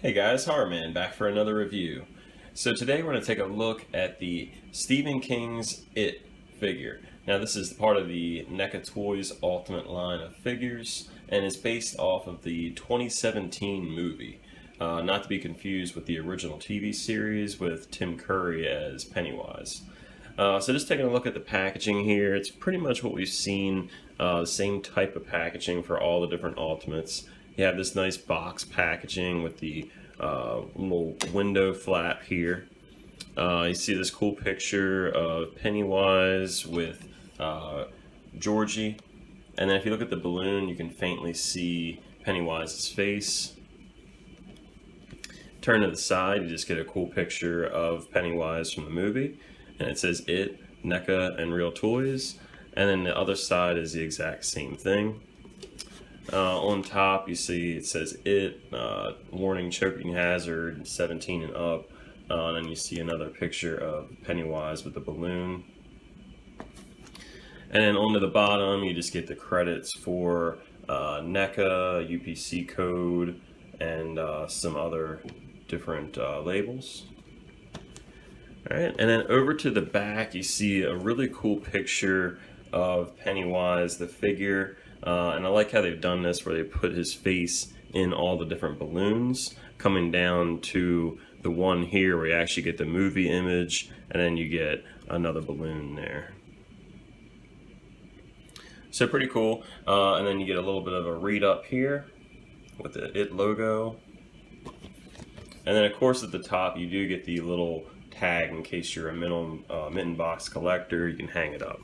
Hey guys, Horrorman back for another review. So today we're going to take a look at the Stephen King's It figure. Now this is part of the NECA Toys Ultimate line of figures and is based off of the 2017 movie. Not to be confused with the original TV series with Tim Curry as Pennywise. So just taking a look at the packaging here, it's pretty much what we've seen, the same type of packaging for all the different Ultimates. You have this nice box packaging with the little window flap here. You see this cool picture of Pennywise with Georgie. And then if you look at the balloon, you can faintly see Pennywise's face. Turn to the side, you just get a cool picture of Pennywise from the movie. And it says It, NECA, and Real Toys. And then the other side is the exact same thing. On top, you see it says It, warning choking hazard, 17 and up. And then you see another picture of Pennywise with the balloon. And then onto the bottom, you just get the credits for NECA, UPC code, and some other different labels. Alright, and then over to the back, you see a really cool picture of Pennywise, the figure. And I like how they've done this where they put his face in all the different balloons, coming down to the one here where you actually get the movie image, and then you get another balloon there. So pretty cool. And then you get a little bit of a read up here with the It logo. And then of course at the top you do get the little tag in case you're a mitten box collector, you can hang it up.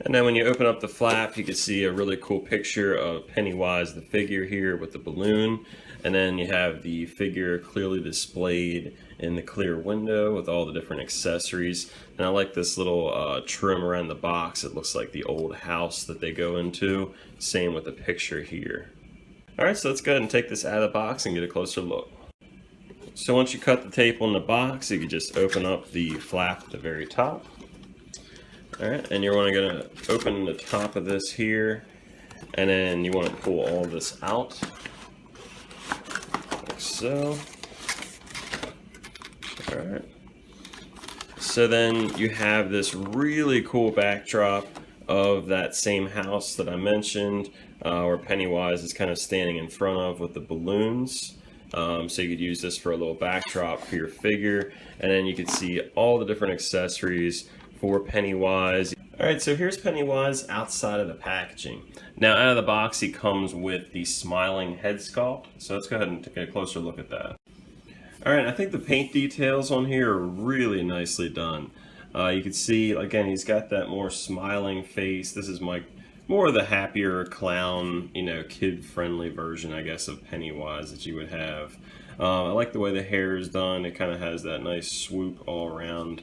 And then when you open up the flap, you can see a really cool picture of Pennywise, the figure here with the balloon. And then you have the figure clearly displayed in the clear window with all the different accessories. And I like this little trim around the box. It looks like the old house that they go into. Same with the picture here. Alright, so let's go ahead and take this out of the box and get a closer look. So once you cut the tape on the box, you can just open up the flap at the very top. Alright, and you're going to open the top of this here, and then you want to pull all this out, like so. Alright, so then you have this really cool backdrop of that same house that I mentioned, where Pennywise is kind of standing in front of with the balloons. So you could use this for a little backdrop for your figure, and then you can see all the different accessories for Pennywise. Alright, so here's Pennywise outside of the packaging. Now out of the box he comes with the smiling head sculpt, so let's go ahead and take a closer look at that. Alright, I think the paint details on here are really nicely done. You can see, again, he's got that more smiling face. This is more of the happier clown, kid-friendly version, I guess, of Pennywise that you would have. I like the way the hair is done. It kind of has that nice swoop all around.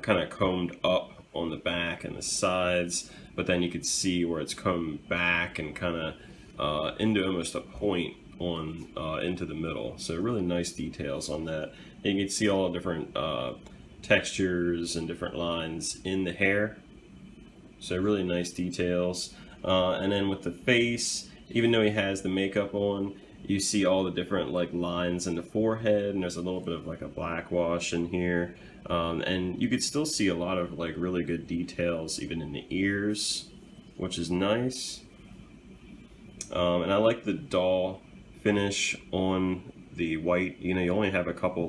Kind of combed up on the back and the sides, but then you could see where it's combed back and kind of into almost a point on into the middle. So really nice details on that. And you can see all the different textures and different lines in the hair. So really nice details. And then with the face, even though he has the makeup on, you see all the different lines in the forehead, and there's a little bit of a black wash in here. And you could still see a lot of really good details even in the ears, which is nice. And I like the doll finish on the white. You only have a couple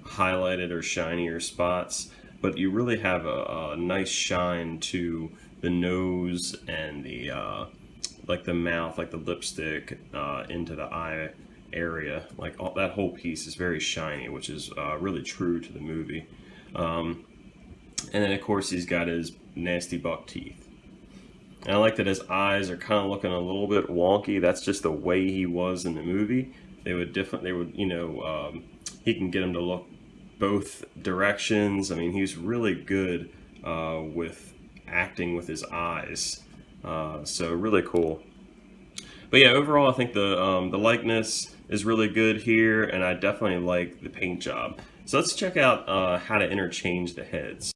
highlighted or shinier spots, but you really have a nice shine to the nose and the the mouth, the lipstick, into the eye area. That whole piece is very shiny, which is really true to the movie. And then of course he's got his nasty buck teeth. And I like that his eyes are kind of looking a little bit wonky. That's just the way he was in the movie. He can get him to look both directions. I mean, he's really good with acting with his eyes. So really cool. But yeah, overall I think the likeness is really good here, and I definitely like the paint job. So let's check out how to interchange the heads.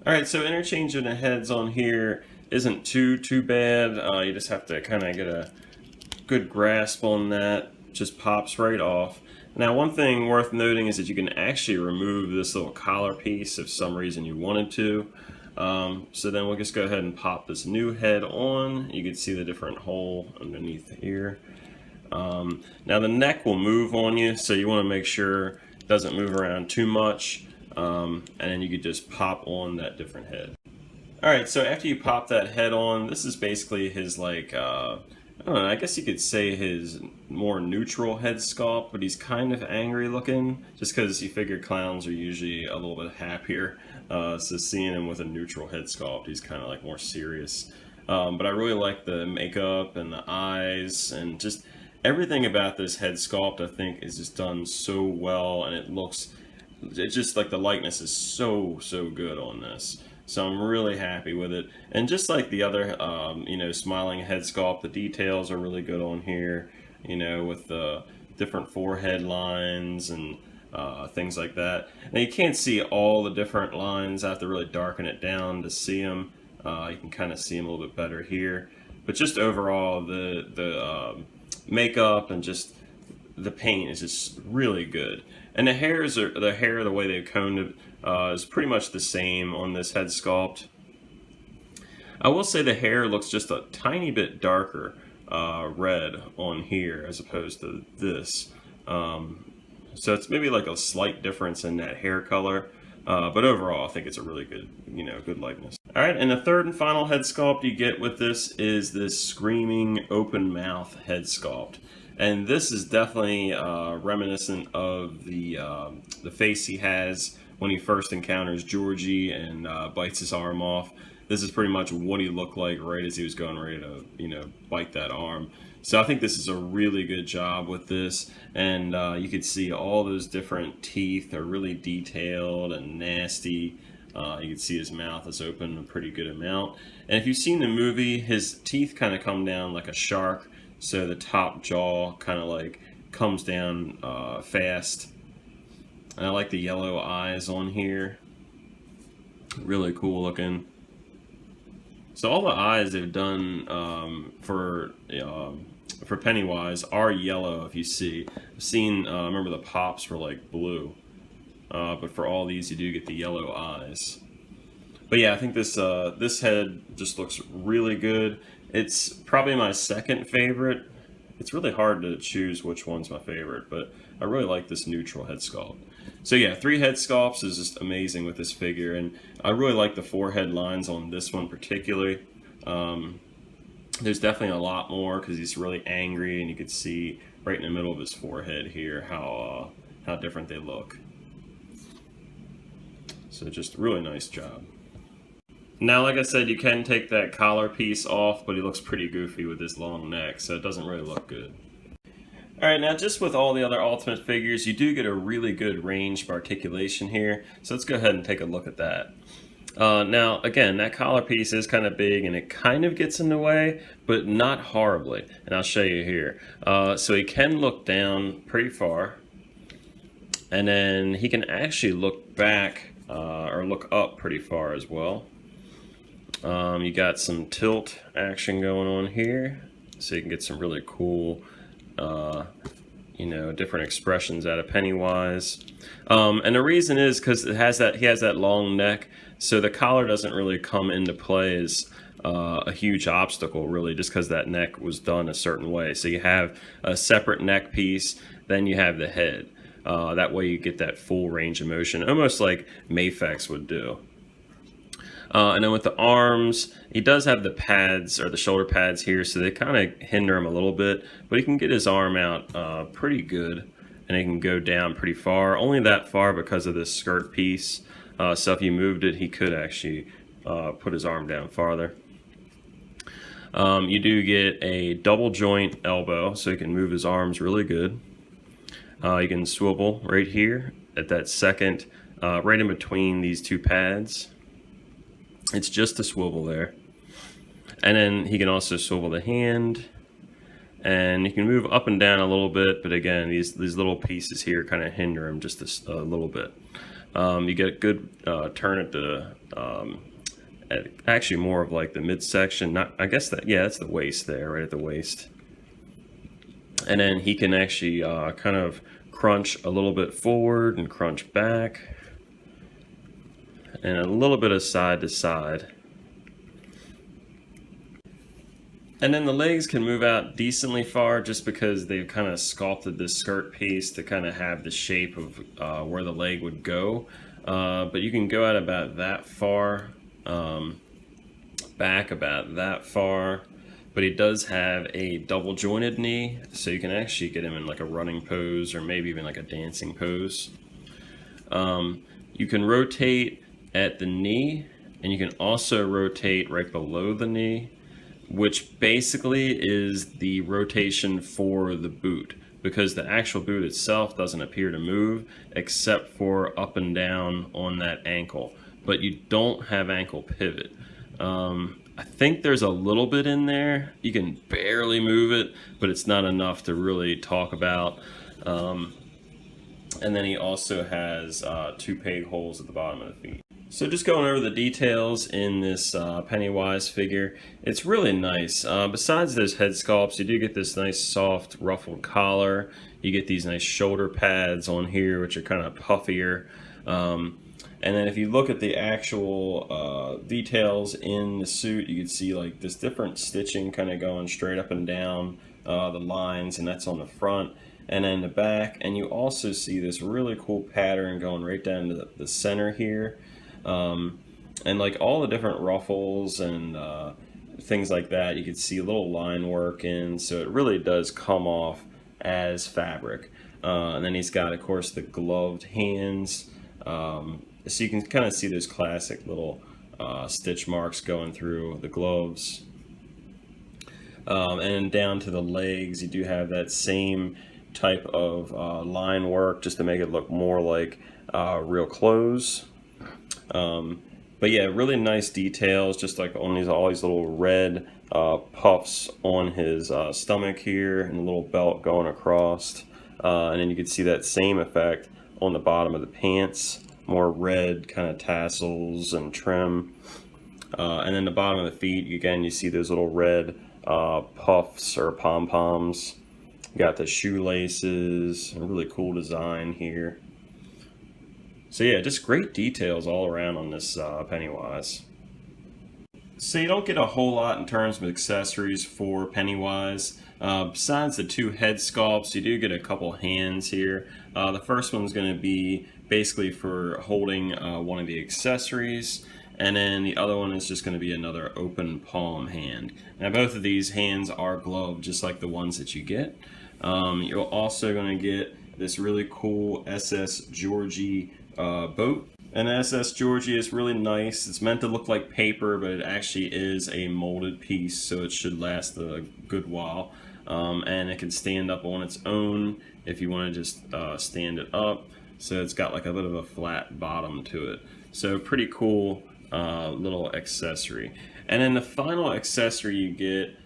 Alright, so interchanging the heads on here isn't too bad. You just have to kind of get a good grasp on that, just pops right off. Now, one thing worth noting is that you can actually remove this little collar piece if some reason you wanted to. So then we'll just go ahead and pop this new head on. You can see the different hole underneath here. Now the neck will move on you, so you want to make sure it doesn't move around too much. And then you could just pop on that different head. Alright, so after you pop that head on, this is basically his like, I don't know, I guess you could say his more neutral head sculpt, but he's kind of angry looking, just because you figure clowns are usually a little bit happier. So seeing him with a neutral head sculpt, he's kind of like more serious. But I really like the makeup and the eyes, and just everything about this head sculpt I think is just done so well, and it's just like the likeness is so good on this. So I'm really happy with it. And just like the other, you know, smiling head sculpt, the details are really good on here, you know, with the different forehead lines and things like that. Now you can't see all the different lines. I have to really darken it down to see them. You can kind of see them a little bit better here. But just overall, the makeup and just the paint is just really good. And the hair, the way they've coned it, is pretty much the same on this head sculpt. I will say the hair looks just a tiny bit darker red on here as opposed to this. So it's maybe like a slight difference in that hair color. But overall, I think it's a really good, you know, good likeness. All right, and the third and final head sculpt you get with this is this screaming open mouth head sculpt. And this is definitely reminiscent of the face he has when he first encounters Georgie and bites his arm off. This is pretty much what he looked like right as he was going ready to, you know, bite that arm. So I think this is a really good job with this, and you can see all those different teeth are really detailed and nasty. You can see his mouth is open a pretty good amount. And if you've seen the movie, his teeth kind of come down like a shark. So the top jaw kind of like comes down fast. And I like the yellow eyes on here. Really cool looking. So all the eyes they've done for Pennywise are yellow. If you see, I've seen. Remember the pops were like blue, but for all these you do get the yellow eyes. But yeah, I think this this head just looks really good. It's probably my second favorite. It's really hard to choose which one's my favorite, but I really like this neutral head sculpt. So yeah, 3 head sculpts is just amazing with this figure, and I really like the forehead lines on this one particularly. There's definitely a lot more because he's really angry, and you can see right in the middle of his forehead here how different they look. So just really nice job. Now, like I said, you can take that collar piece off, but he looks pretty goofy with his long neck, so it doesn't really look good. Alright, now just with all the other Ultimate figures, you do get a really good range of articulation here, so let's go ahead and take a look at that. Now, again, that collar piece is kind of big, and it kind of gets in the way, but not horribly, and I'll show you here. So he can look down pretty far, and then he can actually look back, or look up pretty far as well. You got some tilt action going on here, so you can get some really cool, you know, different expressions out of Pennywise. And the reason is because he has that long neck, so the collar doesn't really come into play as a huge obstacle, really, just because that neck was done a certain way. So you have a separate neck piece, then you have the head. That way you get that full range of motion, almost like Mafex would do. And then with the arms, he does have the pads, or the shoulder pads here, so they kind of hinder him a little bit, but he can get his arm out pretty good, and he can go down pretty far, only that far because of this skirt piece. So if you moved it, he could actually put his arm down farther. You do get a double joint elbow, so he can move his arms really good. You can swivel right here at that second, right in between these two pads. It's just a swivel there. And then he can also swivel the hand, and you can move up and down a little bit, but again, these little pieces here kind of hinder him just a little bit. You get a good turn at the, actually more of like the midsection. I guess that, yeah, that's the waist there, right at the waist. And then he can actually kind of crunch a little bit forward and crunch back, and a little bit of side to side. And then the legs can move out decently far just because they've kind of sculpted this skirt piece to kind of have the shape of where the leg would go. But you can go out about that far, back about that far. But he does have a double jointed knee, so you can actually get him in like a running pose or maybe even like a dancing pose. You can rotate at the knee, and you can also rotate right below the knee, which basically is the rotation for the boot, because the actual boot itself doesn't appear to move except for up and down on that ankle, but you don't have ankle pivot. I think there's a little bit in there. You can barely move it, but it's not enough to really talk about. And then he also has 2 peg holes at the bottom of the feet. So just going over the details in this Pennywise figure, it's really nice. Besides those head sculpts, you do get this nice soft ruffled collar. You get these nice shoulder pads on here, which are kind of puffier. And then if you look at the actual details in the suit, you can see like this different stitching kind of going straight up and down the lines, and that's on the front and then the back. And you also see this really cool pattern going right down to the center here. And like all the different ruffles and things like that, you can see a little line work in, so it really does come off as fabric. And then he's got, of course, the gloved hands. So you can kind of see those classic little stitch marks going through the gloves. And down to the legs, you do have that same type of line work just to make it look more like real clothes. But yeah, really nice details, just like on all these little red puffs on his stomach here, and a little belt going across. And then you can see that same effect on the bottom of the pants. More red kind of tassels and trim. And then the bottom of the feet, again, you see those little red puffs or pom-poms. You got the shoelaces, a really cool design here. So yeah, just great details all around on this Pennywise. So you don't get a whole lot in terms of accessories for Pennywise. Besides the 2 head sculpts, you do get a couple hands here. The first one's going to be basically for holding one of the accessories, and then the other one is just going to be another open palm hand. Now both of these hands are gloved just like the ones that you get. You're also going to get this really cool SS Georgie boat. And SS Georgie is really nice. It's meant to look like paper, but it actually is a molded piece, so it should last a good while. And it can stand up on its own if you want to just stand it up. So it's got like a bit of a flat bottom to it. So pretty cool little accessory. And then the final accessory you get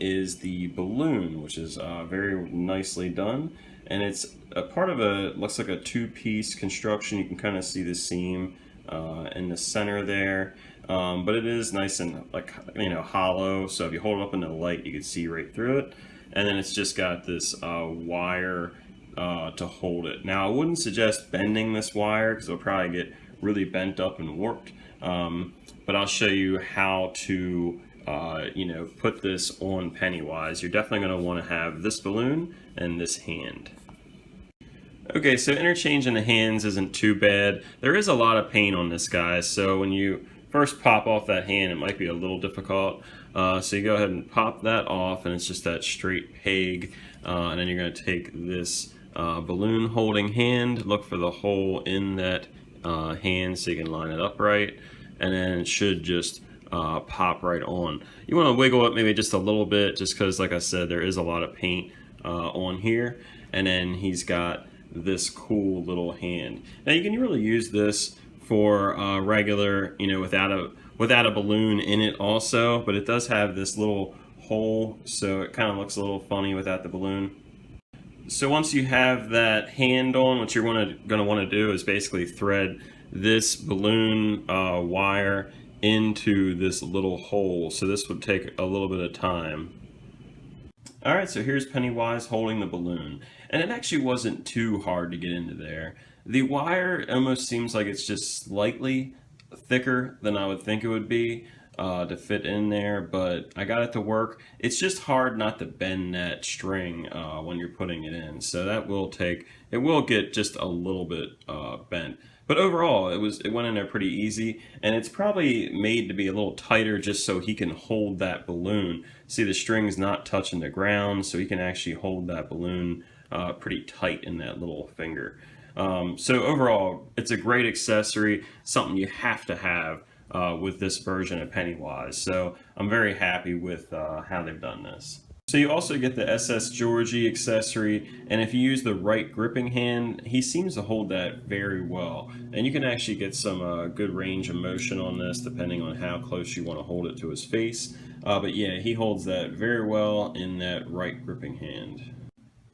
is the balloon, which is very nicely done. And it's a part of looks like a 2-piece construction. You can kind of see the seam in the center there. But it is nice and like, hollow. So if you hold it up in the light, you can see right through it. And then it's just got this wire to hold it. Now I wouldn't suggest bending this wire because it'll probably get really bent up and warped. But I'll show you how to put this on Pennywise. You're definitely going to want to have this balloon and this hand. Okay, so interchanging the hands isn't too bad. There is a lot of paint on this guy, so when you first pop off that hand, it might be a little difficult. So you go ahead and pop that off, and it's just that straight peg. And then you're going to take this balloon holding hand, look for the hole in that hand so you can line it up right, and then it should just pop right on. You want to wiggle it maybe just a little bit, just because, like I said, there is a lot of paint on here. And then he's got this cool little hand. Now you can really use this for regular, without a balloon in it also, but it does have this little hole, so it kind of looks a little funny without the balloon. So once you have that hand on, what you're going to want to do is basically thread this balloon wire into this little hole. So this would take a little bit of time. Alright, so here's Pennywise holding the balloon. And it actually wasn't too hard to get into there. The wire almost seems like it's just slightly thicker than I would think it would be to fit in there, but I got it to work. It's just hard not to bend that string when you're putting it in. So that will take, it will get just a little bit bent. But overall, it went in there pretty easy, and it's probably made to be a little tighter just so he can hold that balloon. See, the string's not touching the ground, so he can actually hold that balloon pretty tight in that little finger. So overall, it's a great accessory, something you have to have with this version of Pennywise. So I'm very happy with how they've done this. So you also get the SS Georgie accessory, and if you use the right gripping hand, he seems to hold that very well. And you can actually get some good range of motion on this depending on how close you want to hold it to his face. But yeah, he holds that very well in that right gripping hand.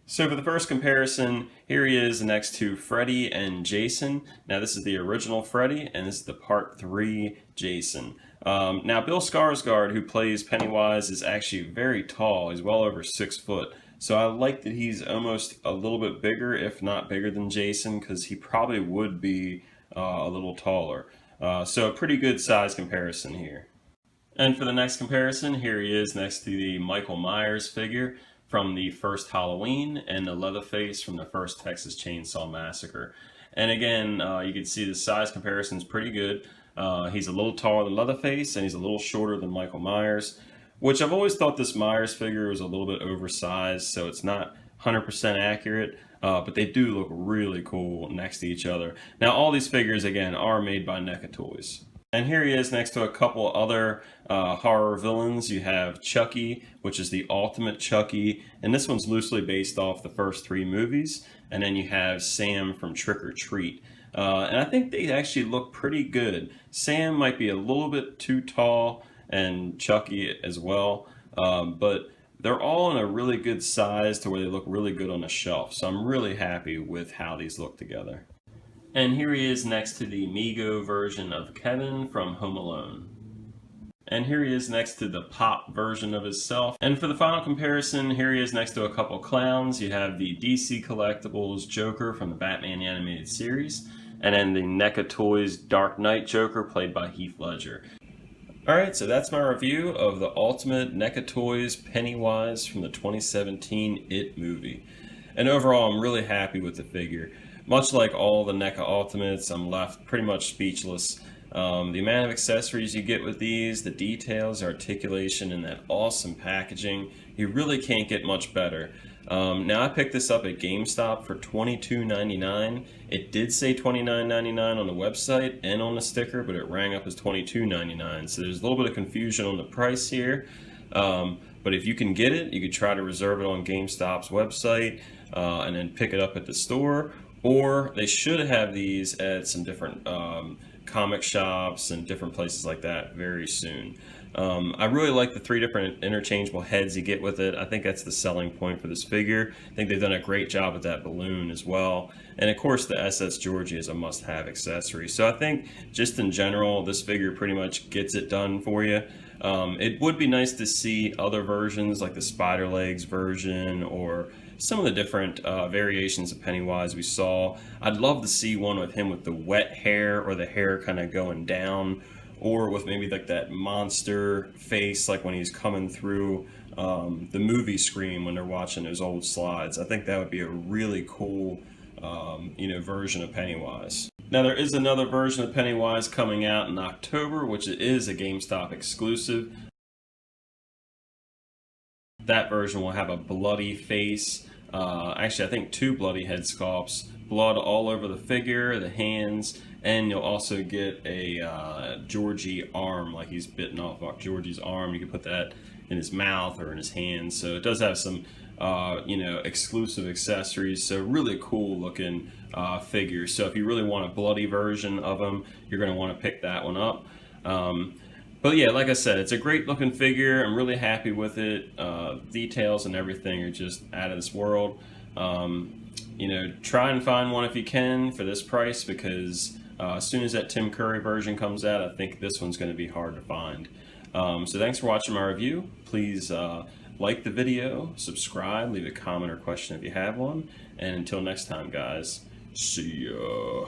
So for the first comparison, here he is next to Freddy and Jason. Now this is the original Freddy, and this is the Part 3 Jason. Now Bill Skarsgård, who plays Pennywise, is actually very tall. He's well over 6 foot. So I like that he's almost a little bit bigger, if not bigger than Jason, because he probably would be a little taller. So a pretty good size comparison here. And for the next comparison, here he is next to the Michael Myers figure from the first Halloween and the Leatherface from the first Texas Chainsaw Massacre. And again, you can see the size comparison is pretty good. He's a little taller than Leatherface, and he's a little shorter than Michael Myers, which I've always thought this Myers figure was a little bit oversized, so it's not 100% accurate, but they do look really cool next to each other. Now, all these figures, again, are made by NECA Toys. And here he is next to a couple other horror villains. You have Chucky, which is the ultimate Chucky, and this one's loosely based off the first 3 movies. And then you have Sam from Trick or Treat. And I think they actually look pretty good. Sam might be a little bit too tall, and Chucky as well, but they're all in a really good size to where they look really good on the shelf. So I'm really happy with how these look together. And here he is next to the Mego version of Kevin from Home Alone. And here he is next to the Pop version of himself. And for the final comparison, here he is next to a couple clowns. You have the DC Collectibles Joker from the Batman animated series, and then the NECA Toys Dark Knight Joker played by Heath Ledger. Alright, so that's my review of the Ultimate NECA Toys Pennywise from the 2017 It movie. And overall, I'm really happy with the figure. Much like all the NECA Ultimates, I'm left pretty much speechless. The amount of accessories you get with these, the details, articulation, and that awesome packaging, you really can't get much better. Now I picked this up at GameStop for $22.99. It did say $29.99 on the website and on the sticker, but it rang up as $22.99. So there's a little bit of confusion on the price here. But if you can get it, you could try to reserve it on GameStop's website and then pick it up at the store. Or they should have these at some different comic shops and different places like that very soon. I really like the 3 different interchangeable heads you get with it. I think that's the selling point for this figure. I think they've done a great job with that balloon as well. And of course the SS Georgie is a must-have accessory. So I think just in general, this figure pretty much gets it done for you. It would be nice to see other versions like the Spider Legs version or some of the different variations of Pennywise we saw. I'd love to see one with him with the wet hair or the hair kind of going down, or with maybe like that monster face like when he's coming through the movie screen when they're watching those old slides. I think that would be a really cool version of Pennywise. Now there is another version of Pennywise coming out in October, which is a GameStop exclusive. That version will have a bloody face. Actually, I think 2 bloody head sculpts, blood all over the figure, the hands, and you'll also get a Georgie arm, like he's bitten off Georgie's arm. You can put that in his mouth or in his hands. So it does have some, exclusive accessories. So really cool looking figure. So if you really want a bloody version of him, you're going to want to pick that one up. But yeah, like I said, it's a great looking figure. I'm really happy with it. Details and everything are just out of this world. Try and find one if you can for this price, because as soon as that Tim Curry version comes out, I think this one's going to be hard to find. So thanks for watching my review. Please like the video, subscribe, leave a comment or question if you have one. And until next time, guys, see ya.